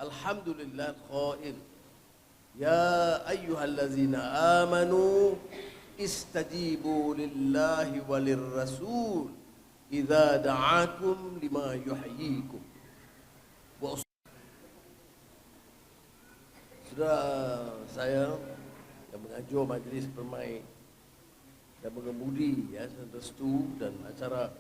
Alhamdulillah qail ya ayyuhallazina amanu istajibu lillahi walir rasul idza da'akum lima yuhyikum. Saudara saya yang mengajar majlis permai dan mengemudi restu dan acara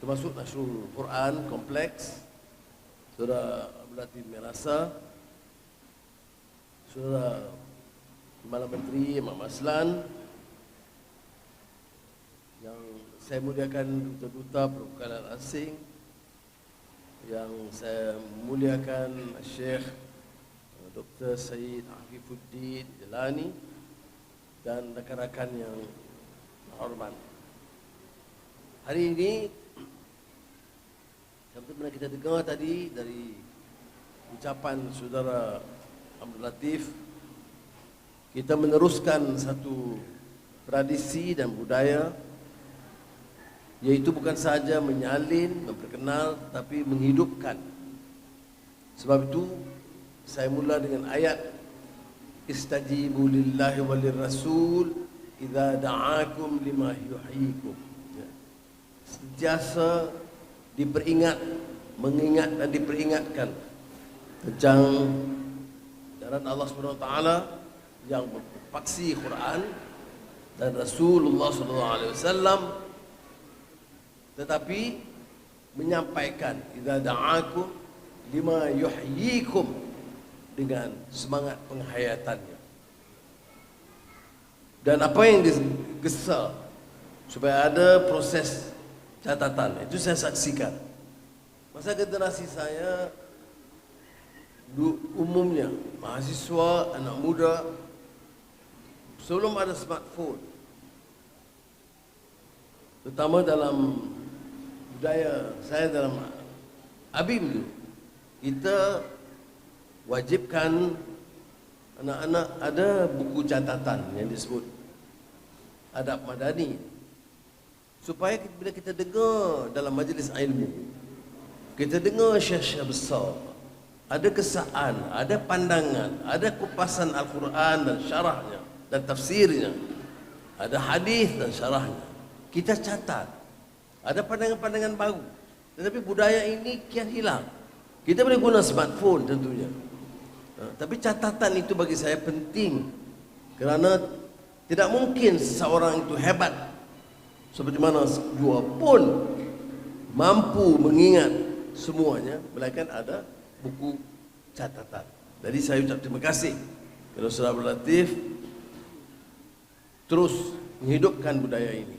termasuk Nasrul Quran kompleks, Saudara Abdul Latif Mirasa, Saudara Kepala Menteri Imam Aslan, yang saya muliakan duta-duta perwakilan asing, yang saya muliakan Syekh Dr. Sayyid Afifuddin Jelani dan rakan-rakan yang hormat. Hari ini seperti mana kita dengar tadi dari ucapan Saudara Abdul Latif, kita meneruskan satu tradisi dan budaya, yaitu bukan sahaja menyalin, memperkenal, tapi menghidupkan. Sebab itu saya mula dengan ayat istajibu lillahi walir rasul idza da'akum lima yuhyikum. Sentiasa diperingat, mengingat dan diperingatkan tentang ajaran Allah SWT yang berpaksi Quran dan Rasulullah SAW, tetapi menyampaikan idza da'akum lima yuhyikum dengan semangat penghayatannya. Dan apa yang digesa supaya ada proses catatan, itu saya saksikan. Masa generasi saya umumnya mahasiswa, anak muda, sebelum ada smartphone, terutama dalam budaya saya dalam ABIM dulu, kita wajibkan anak-anak ada buku catatan yang disebut adab madani, supaya bila kita dengar dalam majlis ilmu, kita dengar syekh-syekh besar, ada kesaan, ada pandangan, ada kupasan Al-Quran dan syarahnya dan tafsirnya, ada hadis dan syarahnya, kita catat. Ada pandangan-pandangan baru, tetapi budaya ini kian hilang. Kita boleh guna smartphone tentunya, tapi catatan itu bagi saya penting, kerana tidak mungkin seseorang itu hebat seperti mana jua pun mampu mengingat semuanya, melainkan ada buku catatan. Jadi saya ucap terima kasih kepada Saudara Abdul Latif terus menghidupkan budaya ini.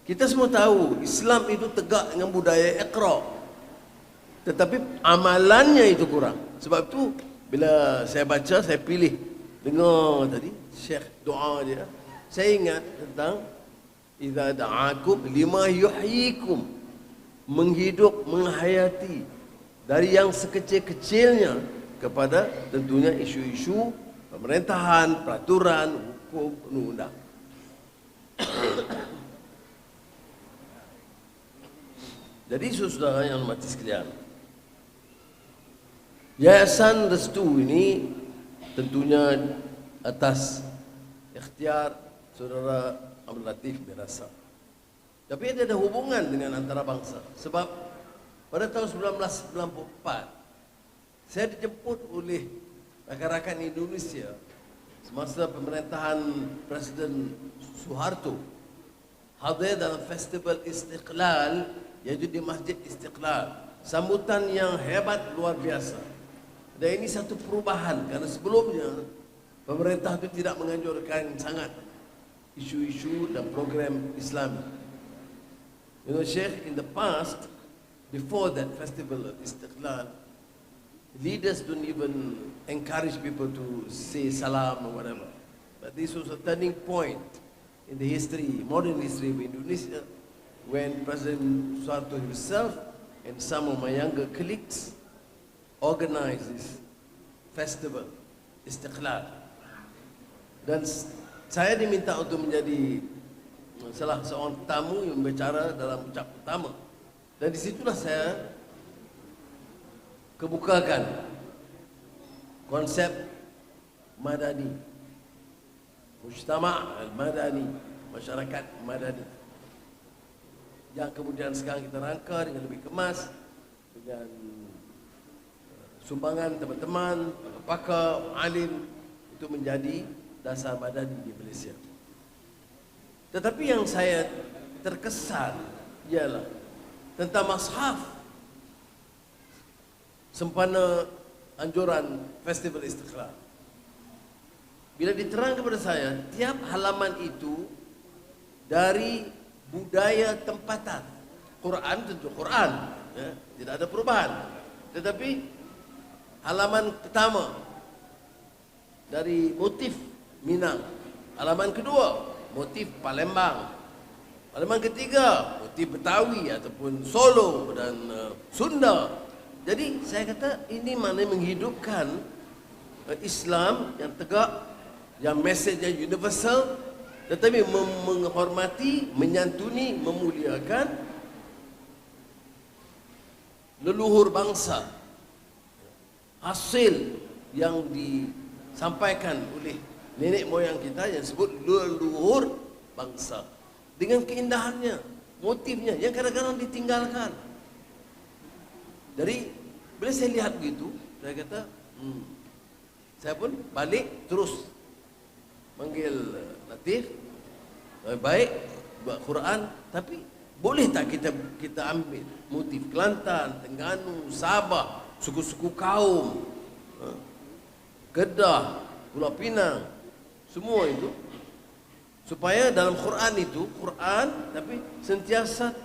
Kita semua tahu Islam itu tegak dengan budaya Iqra, tetapi amalannya itu kurang. Sebab itu bila saya baca, saya pilih dengar tadi Syekh doa dia, saya ingat tentang idza da'akum lima yuhyikum, menghidup, menghayati dari yang sekecil-kecilnya kepada tentunya isu-isu pemerintahan, peraturan, hukum, undang-undang. Jadi saudara yang hormati sekalian, Yayasan Restu ini tentunya atas ikhtiar Saudara Abdul Latif Mirasa. Tapi dia ada hubungan dengan antarabangsa. Sebab pada tahun 1994 saya dijemput oleh rakan-rakan Indonesia semasa pemerintahan Presiden Suharto hadir dalam festival Istiqlal, yaitu di Masjid Istiqlal. Sambutan yang hebat, luar biasa. Dan ini satu perubahan, karena sebelumnya pemerintah itu tidak menganjurkan sangat isu-isu dan program Islam. You know, Sheikh, in the past, before that festival of Istiqlal, leaders don't even encourage people to say salam or whatever. But this was a turning point in the history, modern history of Indonesia, when President Suharto himself and some of my younger colleagues organized this festival, Istiqlal. Dan saya diminta untuk menjadi salah seorang tamu yang berbicara dalam ucap pertama. Dan disitulah saya kebukakan konsep madani, mujtama' al-madani, masyarakat madani, yang kemudian sekarang kita rangka dengan lebih kemas dengan sumbangan teman-teman, pakar, alim, itu menjadi dasar madani di Malaysia. Tetapi yang saya terkesan ialah tentang mashaf sempena anjuran Festival Istiqlal. Bila diterang kepada saya, tiap halaman itu dari budaya tempatan. Quran tentu Quran, ya, tidak ada perubahan. Tetapi halaman pertama dari motif Minang, halaman kedua motif Palembang, halaman ketiga motif Betawi ataupun Solo dan Sunda. Jadi saya kata ini mana menghidupkan Islam yang tegak, yang mesejnya universal, tetapi menghormati, menyantuni, memuliakan leluhur bangsa, hasil yang disampaikan oleh nenek moyang kita yang disebut leluhur bangsa, dengan keindahannya, motifnya yang kadang-kadang ditinggalkan. Jadi bila saya lihat begitu, saya kata saya pun balik terus manggil Latif, baik buat Quran, tapi boleh tak kita ambil motif Kelantan, Terengganu, Sabah, suku-suku kaum, Kedah, Pulau Pinang, semua itu, supaya dalam Quran itu, Quran tapi sentiasa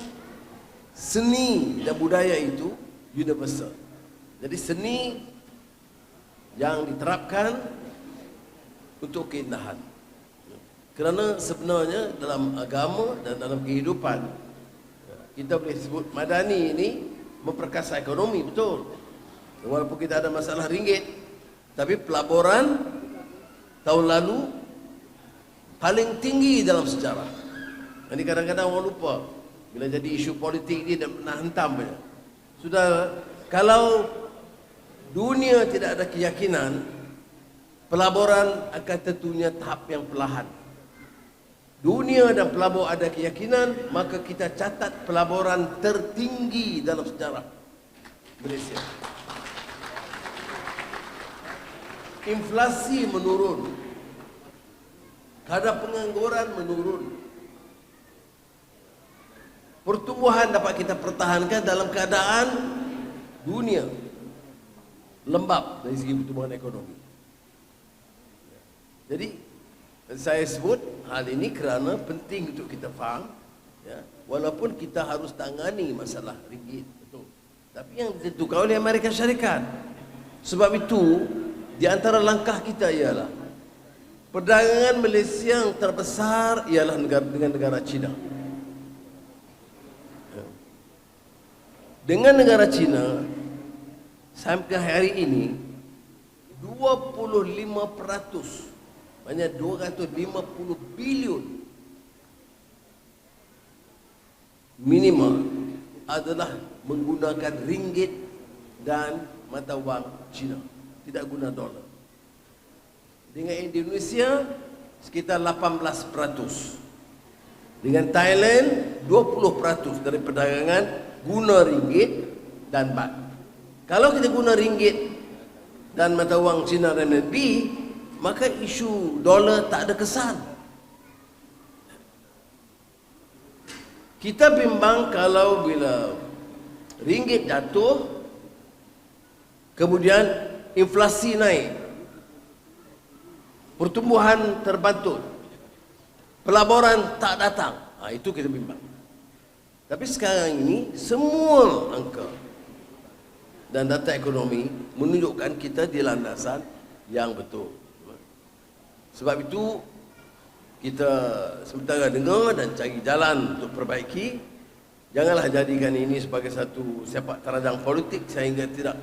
seni dan budaya itu universal. Jadi seni yang diterapkan untuk keindahan. Kerana sebenarnya dalam agama dan dalam kehidupan, kita boleh sebut madani ini memperkasa ekonomi, betul. Walaupun kita ada masalah ringgit, tapi pelaburan tahun lalu paling tinggi dalam sejarah. Jadi kadang-kadang orang lupa, bila jadi isu politik ni dan nak hentam saja. Sudah, kalau dunia tidak ada keyakinan, pelaburan akan tentunya tahap yang perlahan. Dunia dan pelabur ada keyakinan, maka kita catat pelaburan tertinggi dalam sejarah Malaysia. Inflasi menurun, kadar pengangguran menurun, pertumbuhan dapat kita pertahankan dalam keadaan dunia lembab dari segi pertumbuhan ekonomi. Jadi saya sebut hal ini kerana penting untuk kita faham, ya, walaupun kita harus tangani masalah ringgit, betul, tapi yang ditentukan oleh Amerika Syarikat. Sebab itu di antara langkah kita ialah perdagangan Malaysia yang terbesar ialah dengan negara China. Dengan negara China sampai hari ini 25%, banyak 250 bilion minimal adalah menggunakan ringgit dan mata wang China, tidak guna dolar. Dengan Indonesia sekitar 18%. Dengan Thailand 20% dari perdagangan guna ringgit dan baht. Kalau kita guna ringgit dan mata wang China RMB, maka isu dolar tak ada kesan. Kita bimbang kalau bila ringgit jatuh, kemudian inflasi naik, pertumbuhan terbantut, pelaburan tak datang. Itu kita bimbang. Tapi sekarang ini semua angka dan data ekonomi menunjukkan kita di landasan yang betul. Sebab itu kita sementara dengar dan cari jalan untuk perbaiki. Janganlah jadikan ini sebagai satu sepak terjang politik sehingga tidak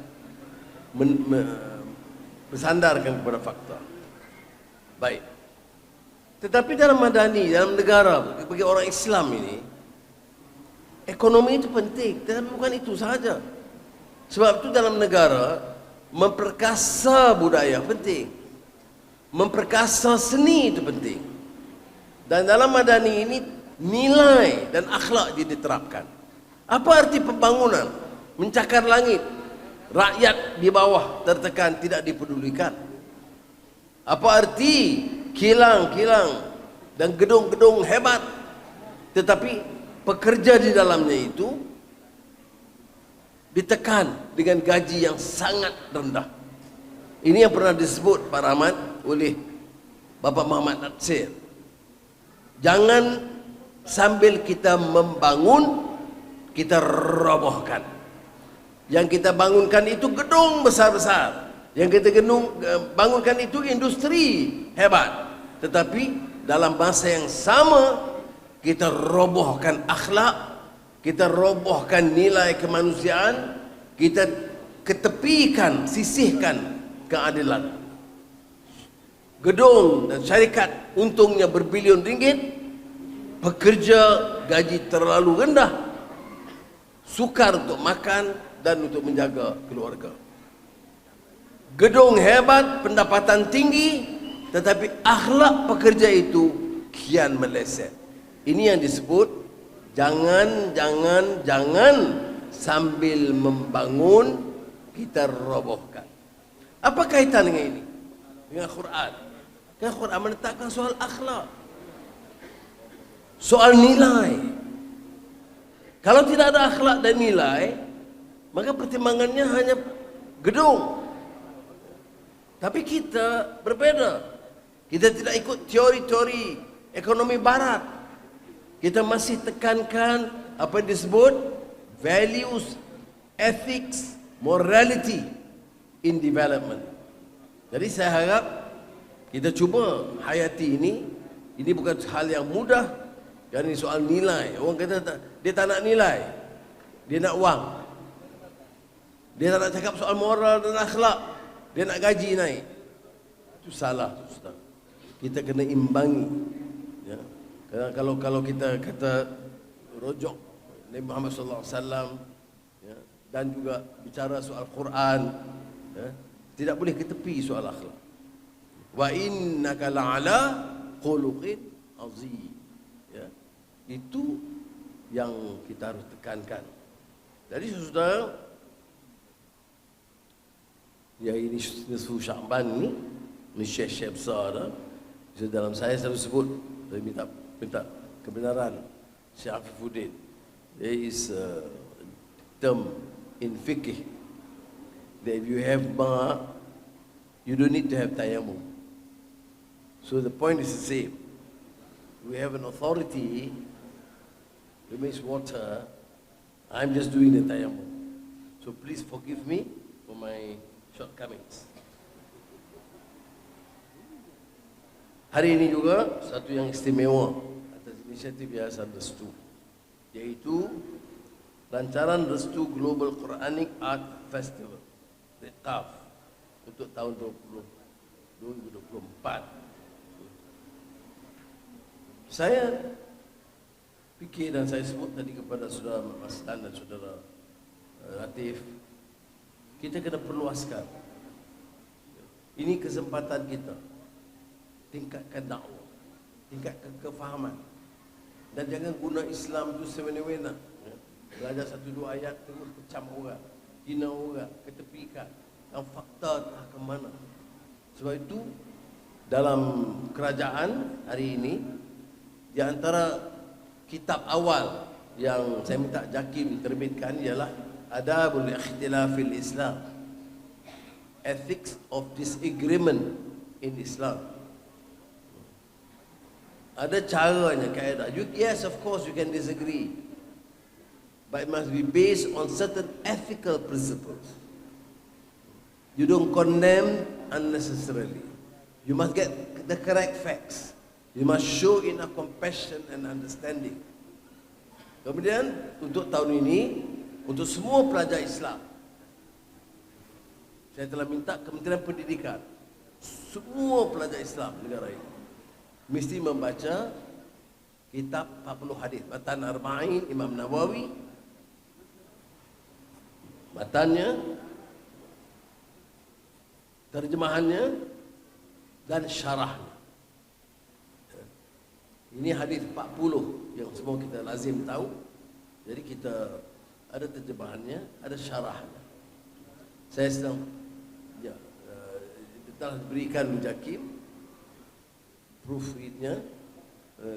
bersandarkan kepada fakta. Baik. Tetapi dalam madani, dalam negara, bagi orang Islam ini, ekonomi itu penting, tetapi bukan itu sahaja. Sebab itu dalam negara, memperkasa budaya penting, memperkasa seni itu penting. Dan dalam Madani ini nilai dan akhlak diterapkan. Apa arti pembangunan? Mencakar langit, rakyat di bawah tertekan, tidak dipedulikan. Apa arti kilang-kilang dan gedung-gedung hebat, tetapi pekerja di dalamnya itu ditekan dengan gaji yang sangat rendah. Ini yang pernah disebut Pak Rahmat oleh Bapak Muhammad Natsir. Jangan sambil kita membangun, kita robohkan. Yang kita bangunkan itu gedung besar-besar, yang kita bangunkan itu industri hebat, tetapi dalam masa yang sama kita robohkan akhlak, kita robohkan nilai kemanusiaan, kita ketepikan, sisihkan keadilan. Gedung dan syarikat untungnya berbilion ringgit, pekerja gaji terlalu rendah, sukar untuk makan dan untuk menjaga keluarga. Gedung hebat, pendapatan tinggi, tetapi akhlak pekerja itu kian meleset. Ini yang disebut jangan sambil membangun kita robohkan. Apa kaitan dengan ini? Dengan Quran. Kan Quran menetapkan soal akhlak, soal nilai. Kalau tidak ada akhlak dan nilai, maka pertimbangannya hanya gedung. Tapi kita berbeda. Kita tidak ikut teori-teori ekonomi barat. Kita masih tekankan apa yang disebut values, ethics, morality in development. Jadi saya harap kita cuba hayati ini. Ini bukan hal yang mudah. Ini soal nilai. Orang kata dia tak nak nilai, dia nak wang. Dia tak nak cakap soal moral dan akhlak, dia nak gaji naik. Itu salah, Ustaz. Kita kena imbangi. Ya. Kalau kita kata rojok Nabi Muhammad sallallahu alaihi wasallam, ya, dan juga bicara soal Quran, ya, tidak boleh ke tepi soal akhlak. Wa innaka la'ala khuluqin azim. Ya. Itu yang kita harus tekankan. Jadi saudara, ya ini nisfu Sya'ban ni syekh besar dah. Dalam saya selalu sebut, saya minta kebenaran Syekh Afifuddin. There is a term in fiqh that if you have ma, you don't need to have tayammum. So the point is the same. We have an authority to mix water. I'm just doing the tayammum. So please forgive me for my shortcomings. Hari ini juga satu yang istimewa atas inisiatif Yayasan Restu, yaitu lancaran Restu Global Quranic Art Festival (REQAF) untuk tahun 2024. Saya fikir dan saya sebut tadi kepada saudara Mas Dan dan saudara Latif, kita kena perluaskan. Ini kesempatan kita. Tingkatkan dakwah, tingkatkan kefahaman, dan jangan guna Islam itu semena-mena. Belajar satu dua ayat terus kecam orang, hina orang, ketepikan, dan fakta tak ke mana. Sebab itu dalam kerajaan hari ini, di antara kitab awal yang saya minta JAKIM terbitkan ialah Adabul Ikhtilafil Islam, Ethics of Disagreement in Islam. Ada caranya, kaedah. Yes, of course you can disagree, but it must be based on certain ethical principles. You don't condemn unnecessarily. You must get the correct facts. You must show enough compassion and understanding. Kemudian untuk tahun ini, untuk semua pelajar Islam, saya telah minta Kementerian Pendidikan, semua pelajar Islam negara ini mesti membaca kitab 40 hadis Matan Arba'in Imam Nawawi. Matannya terjemahannya dan syarahnya. Ini hadis 40 yang semua kita lazim tahu. Jadi kita ada terjemahannya, ada syarahnya. Saya sedang telah berikan Mujakim proofreadnya.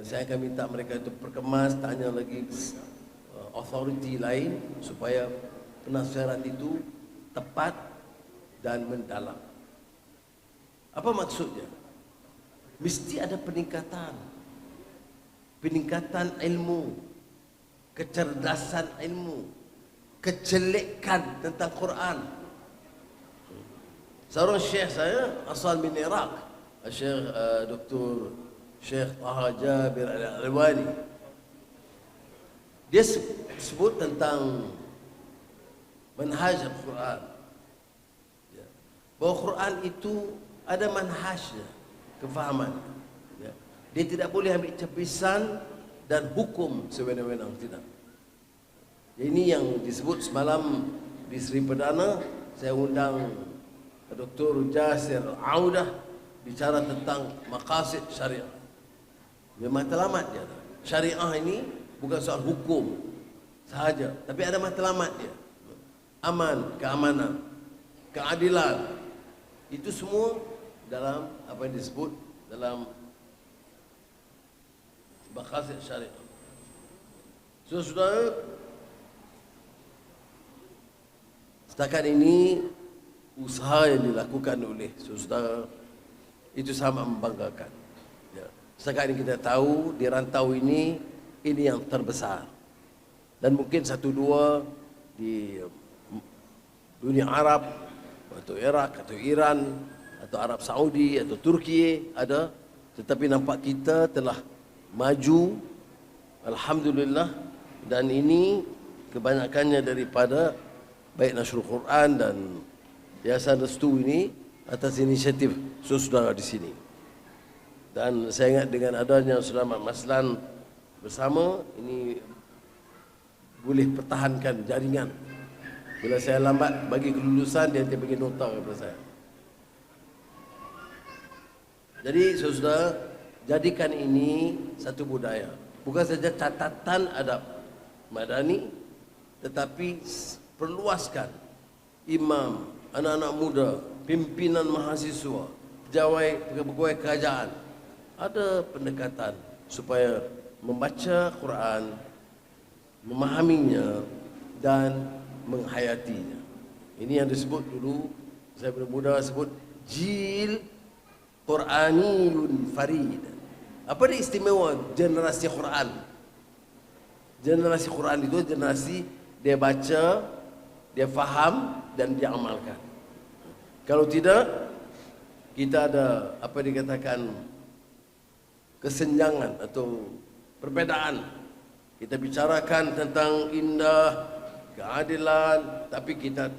Saya akan minta mereka untuk perkemas, tanya lagi authority lain supaya penafsiran itu tepat dan mendalam. Apa maksudnya? Mesti ada peningkatan ilmu, kecerdasan ilmu, kejelekan tentang Quran. Seorang syekh saya asal min Iraq, Syekh Dr. Syekh Taha Jabir Al-Alwani. Dia sebut tentang manhaj Al-Quran, bahawa Quran itu ada manhajnya, kefahaman. Dia tidak boleh ambil cepisan dan hukum sewenang-wenang, tidak. Ini yang disebut semalam di Sri Perdana. Saya undang Dr. Jasir Audah bicara tentang maqasid syariah. Dia matlamat dia. Syariah ini bukan soal hukum sahaja, tapi ada matlamat dia. Aman, keamanan, keadilan. Itu semua dalam apa yang disebut dalam maqasid syariah. Saudara, setakat ini usaha yang dilakukan oleh saudara itu sangat membanggakan. Setakat ini kita tahu di rantau ini yang terbesar, dan mungkin satu dua di dunia Arab atau Iraq atau Iran atau Arab Saudi atau Turki ada, tetapi nampak kita telah maju, alhamdulillah. Dan ini kebanyakannya daripada baik Nasrul Quran dan Yayasan Restu ini atas inisiatif saudara di sini. Dan saya ingat dengan adanya Saudara Mat Maslan bersama, ini boleh pertahankan jaringan. Bila saya lambat bagi kelulusan, dia bagi nota kepada saya. Jadi saudara, jadikan ini satu budaya. Bukan saja catatan adab madani, tetapi perluaskan imam, anak-anak muda, pimpinan mahasiswa, pegawai kerajaan. Ada pendekatan supaya membaca Quran, memahaminya dan menghayatinya. Ini yang disebut dulu, saya muda sebut jil Quraniyun Farid. Apa dia istimewa generasi Quran? Generasi Quran itu generasi dia baca, dia faham dan dia amalkan. Kalau tidak, kita ada apa dikatakan kesenjangan atau perbedaan. Kita bicarakan tentang indah, keadilan, tapi kita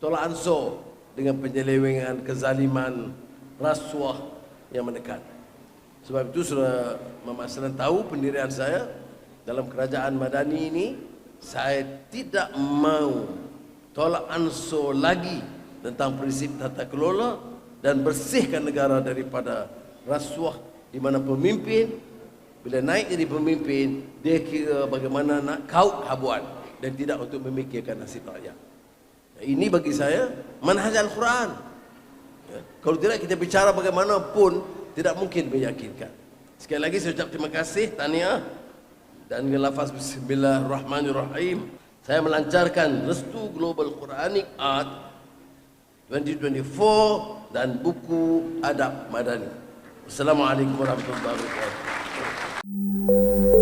tolak ansur dengan penyelewengan, kezaliman, rasuah yang mendekat. Sebab itu Saudara Muhammad Aslan tahu pendirian saya dalam kerajaan Madani ini. Saya tidak mau tolak ansur lagi tentang prinsip tata kelola dan bersihkan negara daripada rasuah, di mana pemimpin bila naik jadi pemimpin, dia kira bagaimana nak kaut habuan dan tidak untuk memikirkan nasib rakyat. Ini bagi saya manhaj Al-Quran. Kalau tidak, kita bicara bagaimanapun tidak mungkin meyakinkan. Sekali lagi saya ucap terima kasih, tahniah, dan dengan lafaz Bismillahirrahmanirrahim saya melancarkan Restu Global Quranic Art 2024 dan buku adab madani. Assalamualaikum warahmatullahi wabarakatuh.